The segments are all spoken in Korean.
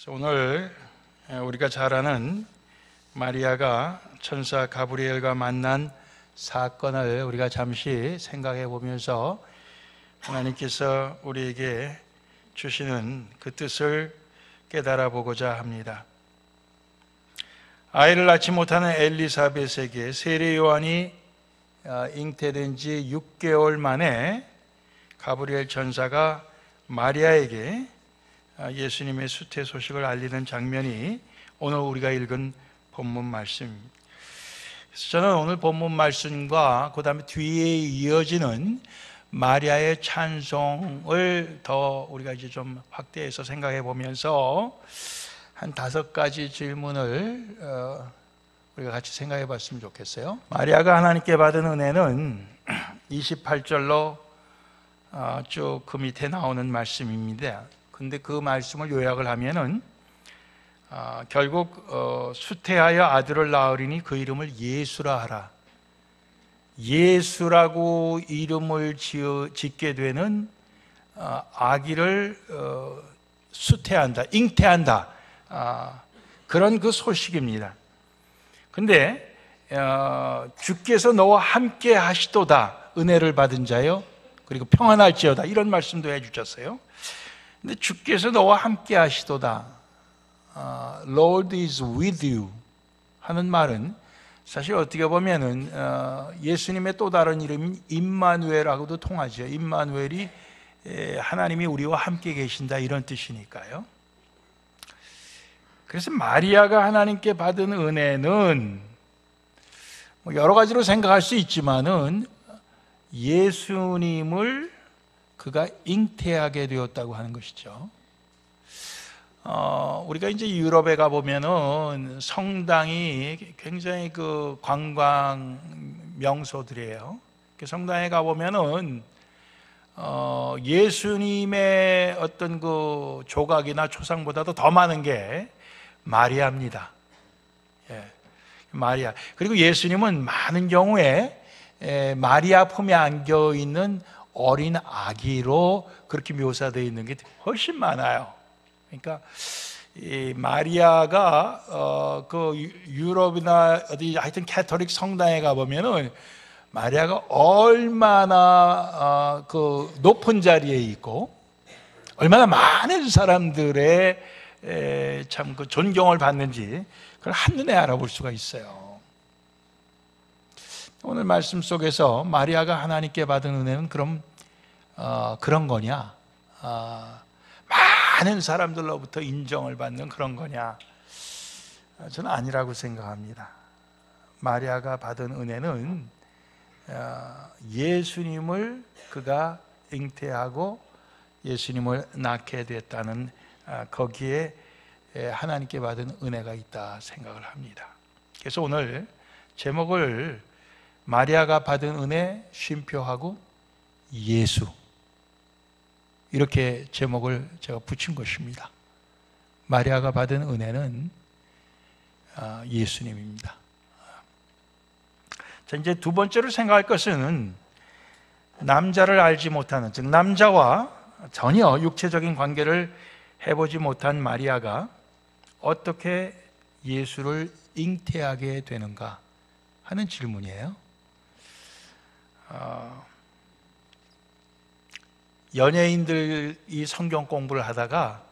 오늘 우리가 잘 아는 마리아가 천사 가브리엘과 만난 사건을 우리가 잠시 생각해 보면서 하나님께서 우리에게 주시는 그 뜻을 깨달아 보고자 합니다. 아이를 낳지 못하는 엘리사벳에게 세례 요한이 잉태된 지 6개월 만에 가브리엘 천사가 마리아에게 예수님의 수태 소식을 알리는 장면이 오늘 우리가 읽은 본문 말씀입니다. 그래서 저는 오늘 본문 말씀과 그 다음에 뒤에 이어지는 마리아의 찬송을 더 우리가 이제 좀 확대해서 생각해 보면서 한 5가지 질문을 우리가 같이 생각해 봤으면 좋겠어요. 마리아가 하나님께 받은 은혜는 28절로 쭉 그 밑에 나오는 말씀입니다. 근데 그 말씀을 요약을 하면은 결국 수태하여 아들을 낳으리니 그 이름을 예수라 하라. 예수라고 이름을 짓게 되는 아기를 수태한다, 잉태한다, 그런 그 소식입니다. 근데 주께서 너와 함께 하시도다, 은혜를 받은 자요, 그리고 평안할지어다, 이런 말씀도 해주셨어요. 근데 주께서 너와 함께 하시도다, Lord is with you 하는 말은 사실 어떻게 보면은 예수님의 또 다른 이름인 임마누엘하고도 통하죠. 임마누엘이 하나님이 우리와 함께 계신다, 이런 뜻이니까요. 그래서 마리아가 하나님께 받은 은혜는 여러 가지로 생각할 수 있지만은 예수님을 그가 잉태하게 되었다고 하는 것이죠. 우리가 이제 유럽에 가보면은 성당이 굉장히 그 관광 명소들이에요. 성당에 가보면은 예수님의 어떤 그 조각이나 초상보다도 더 많은 게 마리아입니다. 예, 마리아. 그리고 예수님은 많은 경우에 마리아 품에 안겨 있는 어린 아기로 그렇게 묘사되어 있는 게 훨씬 많아요. 그러니까 이 마리아가 그 유럽이나 어디 하여튼 캐톨릭 성당에 가 보면은 마리아가 얼마나 그 높은 자리에 있고 얼마나 많은 사람들의 참 그 존경을 받는지 그걸 한눈에 알아볼 수가 있어요. 오늘 말씀 속에서 마리아가 하나님께 받은 은혜는 그럼 그런 거냐? 많은 사람들로부터 인정을 받는 그런 거냐? 저는 아니라고 생각합니다. 마리아가 받은 은혜는 예수님을 그가 잉태하고 예수님을 낳게 됐다는 거기에 하나님께 받은 은혜가 있다 생각을 합니다. 그래서 오늘 제목을 마리아가 받은 은혜 쉼표하고 예수, 이렇게 제목을 제가 붙인 것입니다. 마리아가 받은 은혜는 예수님입니다. 자, 이제 두 번째로 생각할 것은 남자를 알지 못하는, 즉 남자와 전혀 육체적인 관계를 해보지 못한 마리아가 어떻게 예수를 잉태하게 되는가 하는 질문이에요. 연예인들이 성경 공부를 하다가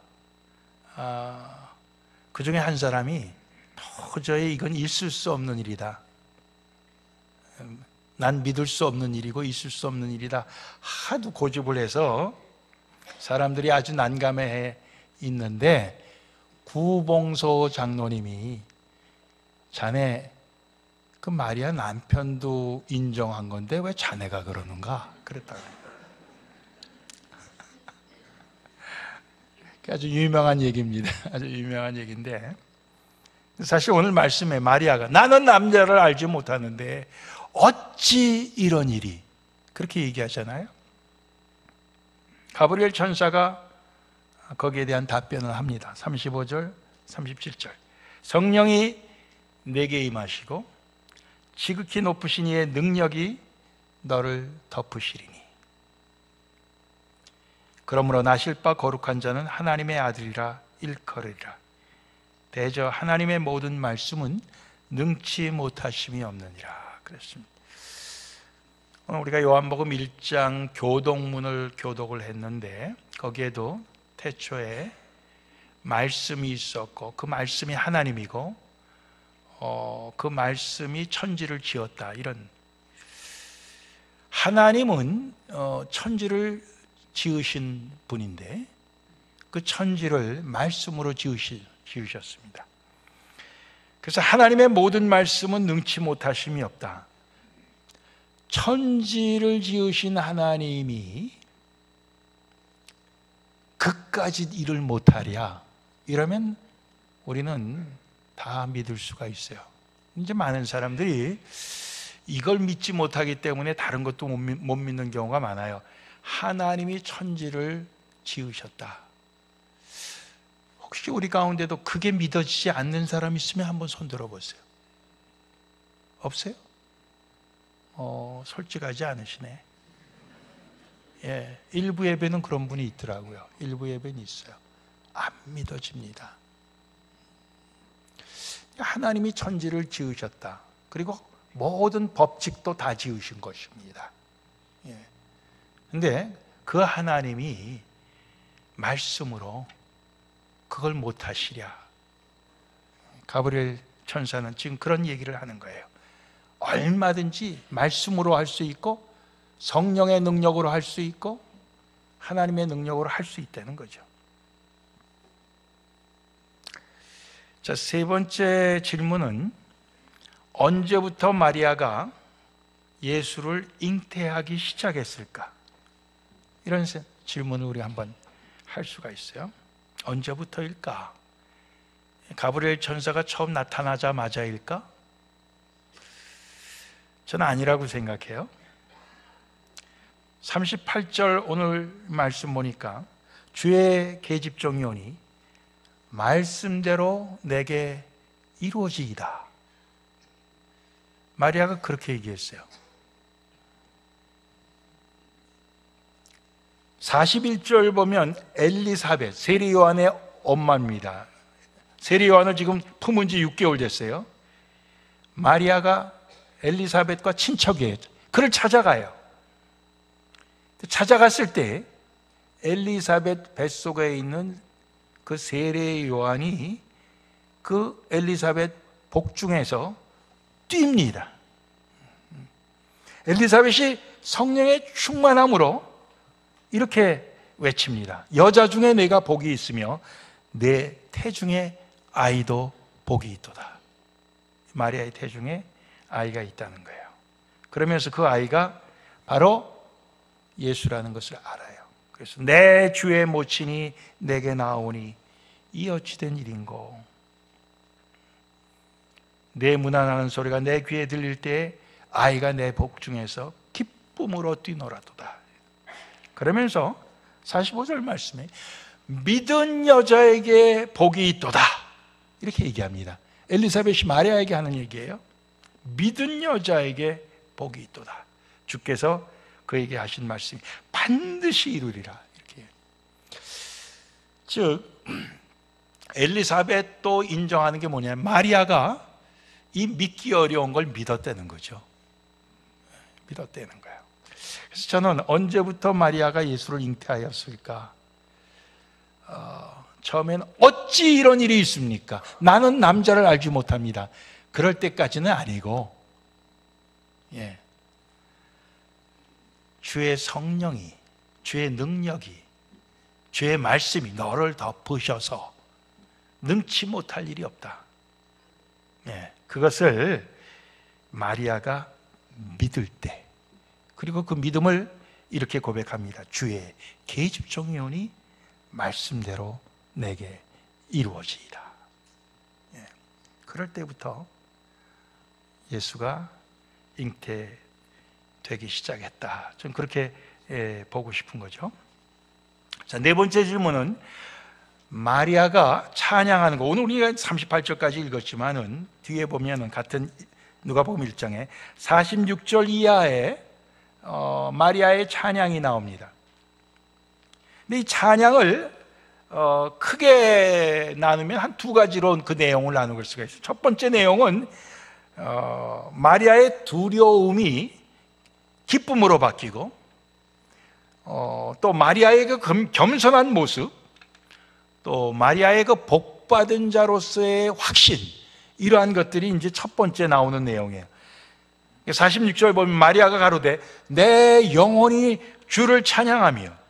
그 중에 한 사람이 도저히 이건 있을 수 없는 일이다, 난 믿을 수 없는 일이고 있을 수 없는 일이다 하도 고집을 해서 사람들이 아주 난감해 있는데 구봉소 장로님이 자네 그 마리아 남편도 인정한 건데 왜 자네가 그러는가 그랬다고. 아주 유명한 얘기입니다. 아주 유명한 얘기인데 사실 오늘 말씀에 마리아가 나는 남자를 알지 못하는데 어찌 이런 일이, 그렇게 얘기하잖아요. 가브리엘 천사가 거기에 대한 답변을 합니다. 35절, 37절. 성령이 내게 임하시고 지극히 높으신 이의 능력이 너를 덮으시리니 그러므로 나실 바 거룩한 자는 하나님의 아들이라 일컬으리라. 대저 하나님의 모든 말씀은 능치 못하심이 없느니라 그랬습니다. 오늘 우리가 요한복음 1장 교동문을 교독을 했는데 거기에도 태초에 말씀이 있었고 그 말씀이 하나님이고 그 말씀이 천지를 지었다. 이런 하나님은 천지를 지으신 분인데 그 천지를 말씀으로 지으셨습니다. 그래서 하나님의 모든 말씀은 능치 못하심이 없다. 천지를 지으신 하나님이 그까짓 일을 못하랴 이러면 우리는 다 믿을 수가 있어요. 이제 많은 사람들이 이걸 믿지 못하기 때문에 다른 것도 못 믿는 경우가 많아요. 하나님이 천지를 지으셨다. 혹시 우리 가운데도 그게 믿어지지 않는 사람 있으면 한번 손 들어보세요. 없어요? 솔직하지 않으시네. 예, 일부 예배는 그런 분이 있더라고요. 일부 예배는 있어요. 안 믿어집니다. 하나님이 천지를 지으셨다. 그리고 모든 법칙도 다 지으신 것입니다. 그런데 그 하나님이 말씀으로 그걸 못하시랴. 가브리엘 천사는 지금 그런 얘기를 하는 거예요. 얼마든지 말씀으로 할 수 있고 성령의 능력으로 할 수 있고 하나님의 능력으로 할 수 있다는 거죠. 자, 세 번째 질문은 언제부터 마리아가 예수를 잉태하기 시작했을까? 이런 질문을 우리 한번 할 수가 있어요. 언제부터일까? 가브리엘 천사가 처음 나타나자마자일까? 저는 아니라고 생각해요. 38절 오늘 말씀 보니까 주의 계집종이 오니 말씀대로 내게 이루어지이다. 마리아가 그렇게 얘기했어요. 41절 보면 엘리사벳, 세례 요한의 엄마입니다. 세례 요한을 지금 품은 지 6개월 됐어요. 마리아가 엘리사벳과 친척이에요. 그를 찾아가요. 찾아갔을 때 엘리사벳 뱃속에 있는 그 세례 요한이 그 엘리사벳 복중에서 뜁니다. 엘리사벳이 성령의 충만함으로 이렇게 외칩니다. 여자 중에 내가 복이 있으며 내 태중에 아이도 복이 있도다. 마리아의 태중에 아이가 있다는 거예요. 그러면서 그 아이가 바로 예수라는 것을 알아요. 그래서 내 주의 모친이 내게 나오니 이 어찌된 일인고. 내 문안하는 소리가 내 귀에 들릴 때 아이가 내 복중에서 기쁨으로 뛰노라도다. 그러면서 45절 말씀에 믿은 여자에게 복이 있도다 이렇게 얘기합니다. 엘리사벳이 마리아에게 하는 얘기예요. 믿은 여자에게 복이 있도다. 주께서 그에게 하신 말씀이 반드시 이루리라. 이렇게. 즉 엘리사벳도 인정하는 게 뭐냐면 마리아가 이 믿기 어려운 걸 믿었다는 거죠. 믿었다는 거예요. 그래서 저는 언제부터 마리아가 예수를 잉태하였을까? 처음엔 어찌 이런 일이 있습니까? 나는 남자를 알지 못합니다. 그럴 때까지는 아니고, 주의 성령이, 주의 능력이, 주의 말씀이 너를 덮으셔서 능치 못할 일이 없다. 그것을 마리아가 믿을 때, 그리고 그 믿음을 이렇게 고백합니다. 주의 계집종이 오니 말씀대로 내게 이루어지이다. 그럴 때부터 예수가 잉태되기 시작했다. 저는 그렇게 보고 싶은 거죠. 자, 네 번째 질문은 마리아가 찬양하는 거. 오늘 우리가 38절까지 읽었지만은 뒤에 보면은 같은 누가복음 1장에 46절 이하에 마리아의 찬양이 나옵니다. 근데 이 찬양을 크게 나누면 한 두 가지로 그 내용을 나눌 수가 있어요. 첫 번째 내용은 마리아의 두려움이 기쁨으로 바뀌고, 또 마리아의 그 겸손한 모습, 또 마리아의 그 복받은 자로서의 확신, 이러한 것들이 이제 첫 번째 나오는 내용이에요. 46절 보면 마리아가 가로되 내 영혼이 주를 찬양하며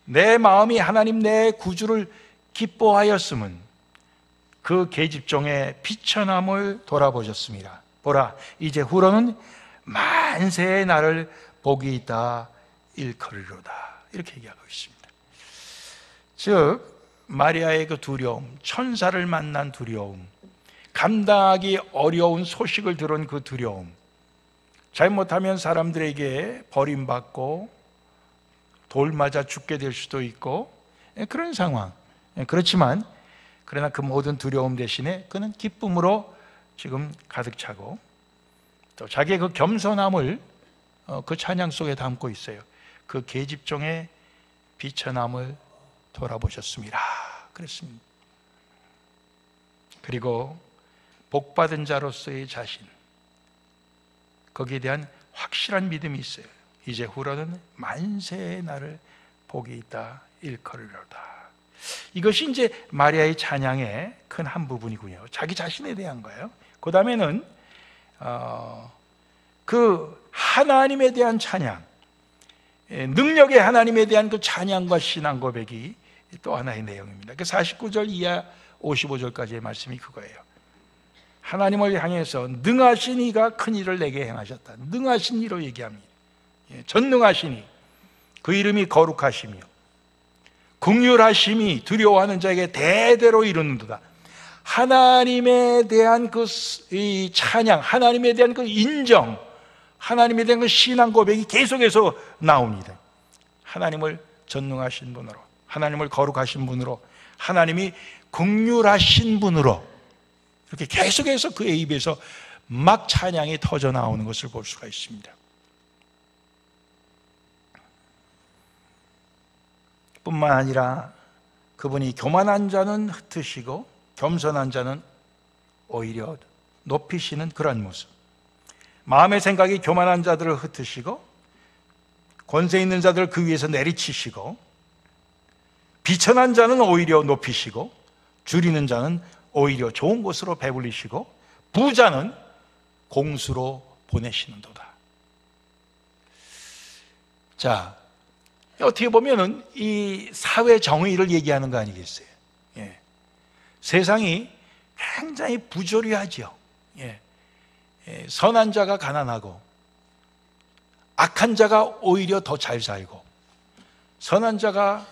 내 마음이 하나님 내 구주를 기뻐하였음은 그 계집종의 비천함을 돌아보셨습니다. 보라, 이제 후로는 만세의 날을 복이 있다 일컬으리로다. 이렇게 얘기하고 있습니다. 즉 마리아의 그 두려움, 천사를 만난 두려움, 감당하기 어려운 소식을 들은 그 두려움, 잘못하면 사람들에게 버림받고 돌 맞아 죽게 될 수도 있고 그런 상황. 그렇지만 그러나 그 모든 두려움 대신에 그는 기쁨으로 지금 가득 차고, 또 자기의 그 겸손함을 그 찬양 속에 담고 있어요. 그 계집종의 비천함을 돌아보셨습니다. 그랬습니다. 그리고 복받은 자로서의 자신, 거기에 대한 확실한 믿음이 있어요. 이제 후로는 만세의 날을 복이 있다 일컬으리로다. 이것이 이제 마리아의 찬양의 큰 한 부분이군요. 자기 자신에 대한 거예요. 그 다음에는 그 하나님에 대한 찬양, 능력의 하나님에 대한 그 찬양과 신앙 고백이 또 하나의 내용입니다. 49절 이하 55절까지의 말씀이 그거예요. 하나님을 향해서 능하신 이가 큰 일을 내게 행하셨다. 능하신 이로 얘기합니다. 전능하신 이, 그 이름이 거룩하시며 긍휼하심이 두려워하는 자에게 대대로 이루는도다. 하나님에 대한 그 이 찬양, 하나님에 대한 그 인정, 하나님에 대한 그 신앙 고백이 계속해서 나옵니다. 하나님을 전능하신 분으로, 하나님을 거룩하신 분으로, 하나님이 긍휼하신 분으로, 이렇게 계속해서 그의 입에서 막 찬양이 터져 나오는 것을 볼 수가 있습니다. 뿐만 아니라 그분이 교만한 자는 흩으시고 겸손한 자는 오히려 높이시는 그런 모습. 마음의 생각이 교만한 자들을 흩으시고 권세 있는 자들을 그 위에서 내리치시고, 비천한 자는 오히려 높이시고 줄이는 자는 오히려 좋은 곳으로 배불리시고 부자는 공수로 보내시는도다. 자, 어떻게 보면은 이 사회 정의를 얘기하는 거 아니겠어요? 예. 세상이 굉장히 부조리하죠. 예. 선한 자가 가난하고 악한 자가 오히려 더 잘 살고, 선한 자가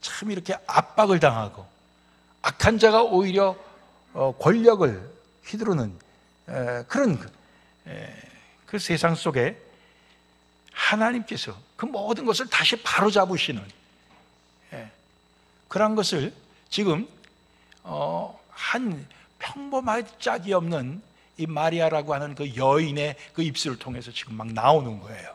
참 이렇게 압박을 당하고 악한 자가 오히려 권력을 휘두르는 그런 그 세상 속에 하나님께서 그 모든 것을 다시 바로잡으시는 그런 것을 지금 한 평범할 짝이 없는 이 마리아라고 하는 그 여인의 그 입술을 통해서 지금 막 나오는 거예요.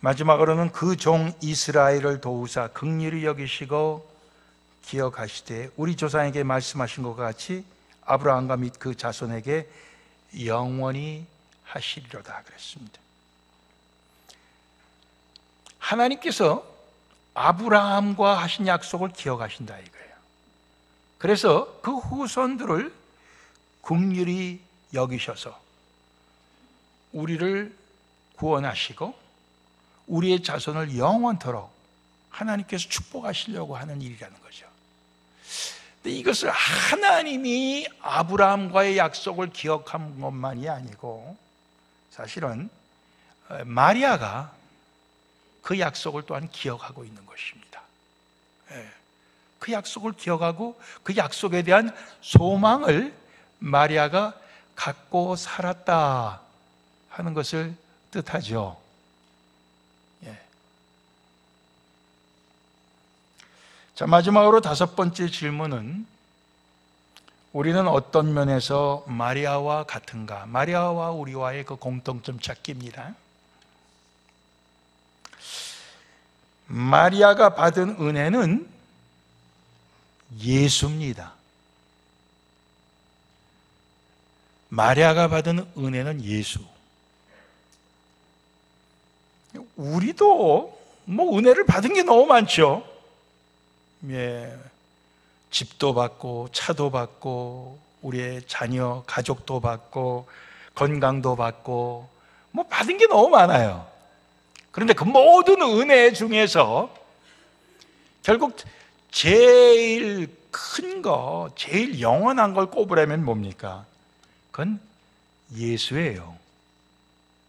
마지막으로는 그 종 이스라엘을 도우사 긍휼히 여기시고 기억하시되 우리 조상에게 말씀하신 것과 같이 아브라함과 및 그 자손에게 영원히 하시리로다 그랬습니다. 하나님께서 아브라함과 하신 약속을 기억하신다 이거예요. 그래서 그 후손들을 긍휼히 여기셔서 우리를 구원하시고 우리의 자손을 영원토록 하나님께서 축복하시려고 하는 일이라는 거죠. 근데 이것을 하나님이 아브라함과의 약속을 기억한 것만이 아니고 사실은 마리아가 그 약속을 또한 기억하고 있는 것입니다. 그 약속을 기억하고 그 약속에 대한 소망을 마리아가 갖고 살았다 하는 것을 뜻하죠. 자, 마지막으로 다섯 번째 질문은 우리는 어떤 면에서 마리아와 같은가? 마리아와 우리와의 그 공통점 찾기입니다. 마리아가 받은 은혜는 예수입니다. 마리아가 받은 은혜는 예수. 우리도 뭐 은혜를 받은 게 너무 많죠. 예, 집도 받고 차도 받고 우리의 자녀 가족도 받고 건강도 받고 뭐 받은 게 너무 많아요. 그런데 그 모든 은혜 중에서 결국 제일 큰 거, 제일 영원한 걸 꼽으라면 뭡니까? 그건 예수예요.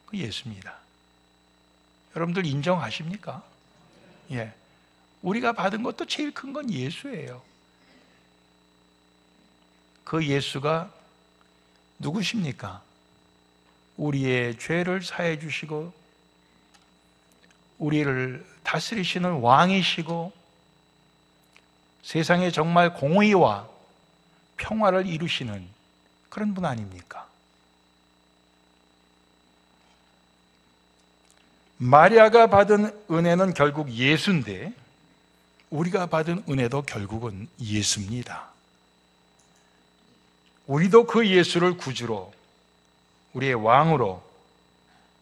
그 예수입니다. 여러분들 인정하십니까? 예. 우리가 받은 것도 제일 큰 건 예수예요. 그 예수가 누구십니까? 우리의 죄를 사해 주시고 우리를 다스리시는 왕이시고 세상에 정말 공의와 평화를 이루시는 그런 분 아닙니까? 마리아가 받은 은혜는 결국 예수인데 우리가 받은 은혜도 결국은 예수입니다. 우리도 그 예수를 구주로, 우리의 왕으로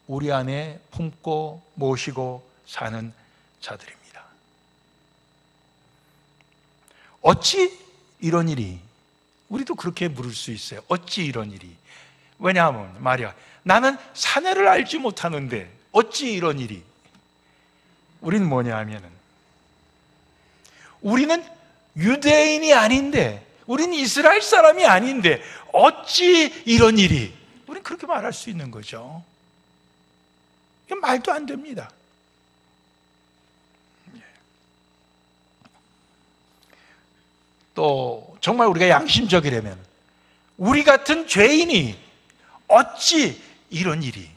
우리 안에 품고 모시고 사는 자들입니다. 어찌 이런 일이? 우리도 그렇게 물을 수 있어요. 어찌 이런 일이? 왜냐하면 말이야, 나는 사내를 알지 못하는데 어찌 이런 일이? 우리는 뭐냐 하면은 우리는 유대인이 아닌데, 우리는 이스라엘 사람이 아닌데 어찌 이런 일이? 우리는 그렇게 말할 수 있는 거죠. 이건 말도 안 됩니다. 또 정말 우리가 양심적이라면 우리 같은 죄인이 어찌 이런 일이?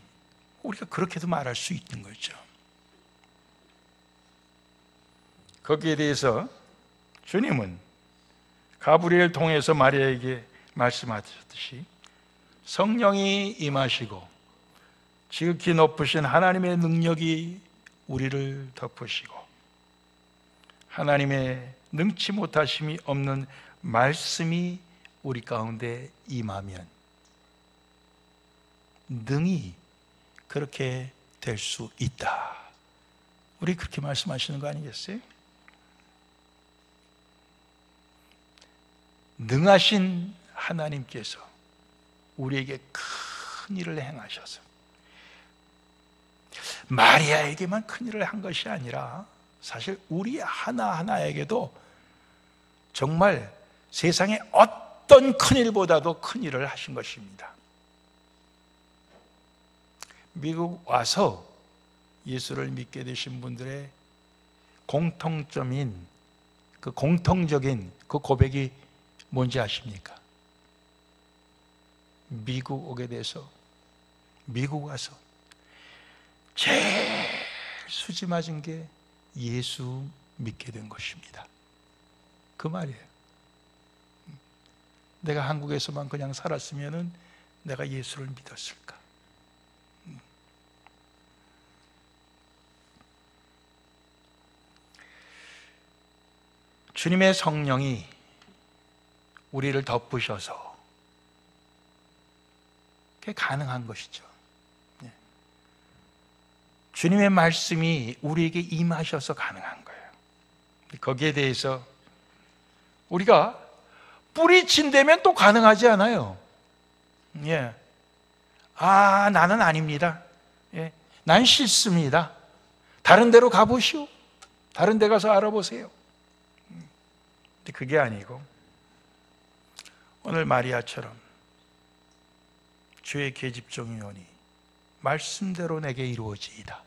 우리가 그렇게도 말할 수 있는 거죠. 거기에 대해서 주님은 가브리엘 통해서 마리아에게 말씀하셨듯이 성령이 임하시고 지극히 높으신 하나님의 능력이 우리를 덮으시고 하나님의 능치 못하심이 없는 말씀이 우리 가운데 임하면 능히 그렇게 될 수 있다. 우리 그렇게 말씀하시는 거 아니겠어요? 능하신 하나님께서 우리에게 큰 일을 행하셔서 마리아에게만 큰 일을 한 것이 아니라 사실 우리 하나하나에게도 정말 세상의 어떤 큰 일보다도 큰 일을 하신 것입니다. 미국 와서 예수를 믿게 되신 분들의 공통점인 그 공통적인 그 고백이 뭔지 아십니까? 미국 오게 돼서 미국 와서 제일 수지 맞은 게 예수 믿게 된 것입니다. 그 말이에요. 내가 한국에서만 그냥 살았으면은 내가 예수를 믿었을까? 주님의 성령이 우리를 덮으셔서 그게 가능한 것이죠. 주님의 말씀이 우리에게 임하셔서 가능한 거예요. 거기에 대해서 우리가 뿌리친다면 또 가능하지 않아요. 예. 아, 나는 아닙니다. 예. 난 싫습니다. 다른 데로 가보시오. 다른 데 가서 알아보세요. 근데 그게 아니고 오늘 마리아처럼 주의 계집종이 오니 말씀대로 내게 이루어지이다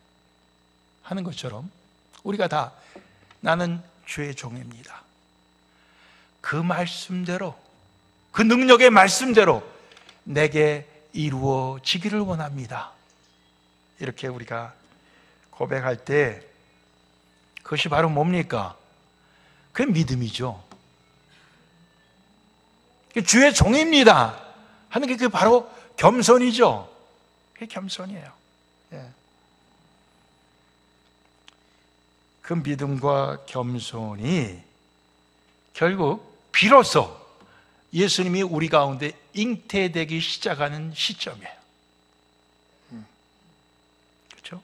하는 것처럼 우리가 다 나는 주의 종입니다. 그 말씀대로, 그 능력의 말씀대로 내게 이루어지기를 원합니다. 이렇게 우리가 고백할 때 그것이 바로 뭡니까? 그게 믿음이죠. 주의 종입니다 하는 게 그게 바로 겸손이죠. 그게 겸손이에요. 예. 그 믿음과 겸손이 결국 비로소 예수님이 우리 가운데 잉태되기 시작하는 시점이에요. 그렇죠?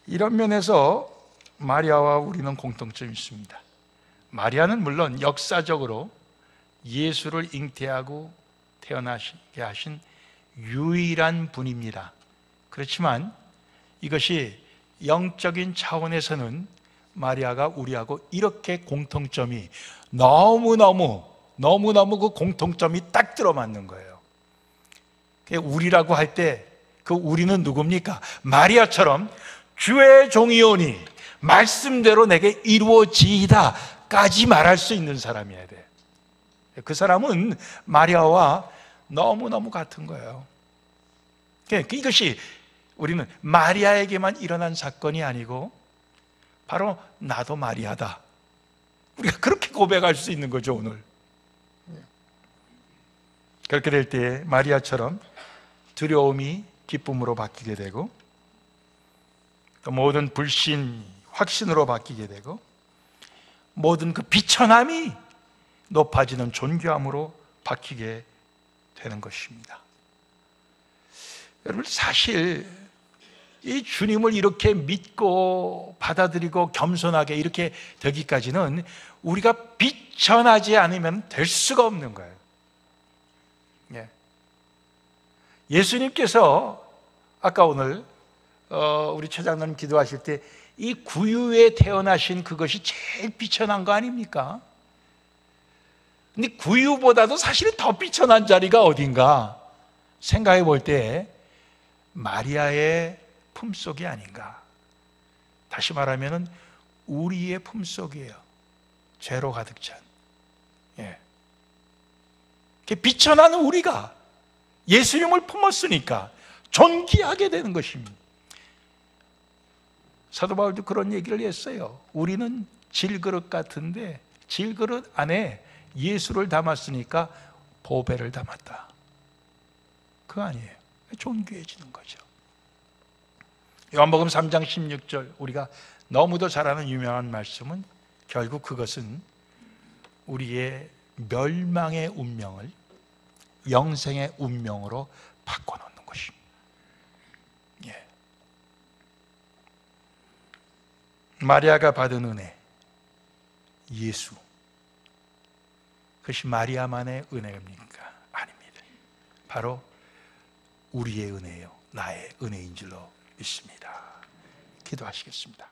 이런 면에서 마리아와 우리는 공통점이 있습니다. 마리아는 물론 역사적으로 예수를 잉태하고 태어나게 하신 유일한 분입니다. 그렇지만 이것이 영적인 차원에서는 마리아가 우리하고 이렇게 공통점이 너무너무 그 공통점이 딱 들어맞는 거예요. 우리라고 할 때 그 우리는 누굽니까? 마리아처럼 주의 종이오니 말씀대로 내게 이루어지이다 까지 말할 수 있는 사람이어야 돼. 그 사람은 마리아와 너무너무 같은 거예요. 이것이 우리는 마리아에게만 일어난 사건이 아니고 바로 나도 마리아다, 우리가 그렇게 고백할 수 있는 거죠. 오늘 그렇게 될 때 마리아처럼 두려움이 기쁨으로 바뀌게 되고, 또 모든 불신 확신으로 바뀌게 되고, 모든 그 비천함이 높아지는 존귀함으로 바뀌게 되는 것입니다. 여러분, 사실 이 주님을 이렇게 믿고 받아들이고 겸손하게 이렇게 되기까지는 우리가 비천하지 않으면 될 수가 없는 거예요. 예수님께서 아까 오늘 우리 최장로님 기도하실 때 이 구유에 태어나신 그것이 제일 비천한 거 아닙니까? 근데 구유보다도 사실은 더 비천한 자리가 어딘가 생각해 볼 때 마리아의 품속이 아닌가. 다시 말하면 우리의 품속이에요. 죄로 가득 찬. 비천한 우리가 예수님을 품었으니까 존귀하게 되는 것입니다. 사도 바울도 그런 얘기를 했어요. 우리는 질그릇 같은데 질그릇 안에 예수를 담았으니까 보배를 담았다. 그거 아니에요. 존귀해지는 거죠. 요한복음 3장 16절, 우리가 너무도 잘 아는 유명한 말씀은 결국 그것은 우리의 멸망의 운명을 영생의 운명으로 바꿔놓는 것입니다. 마리아가 받은 은혜, 예수, 그것이 마리아만의 은혜입니까? 아닙니다. 바로 우리의 은혜요, 나의 은혜인 줄로 믿습니다. 기도하시겠습니다.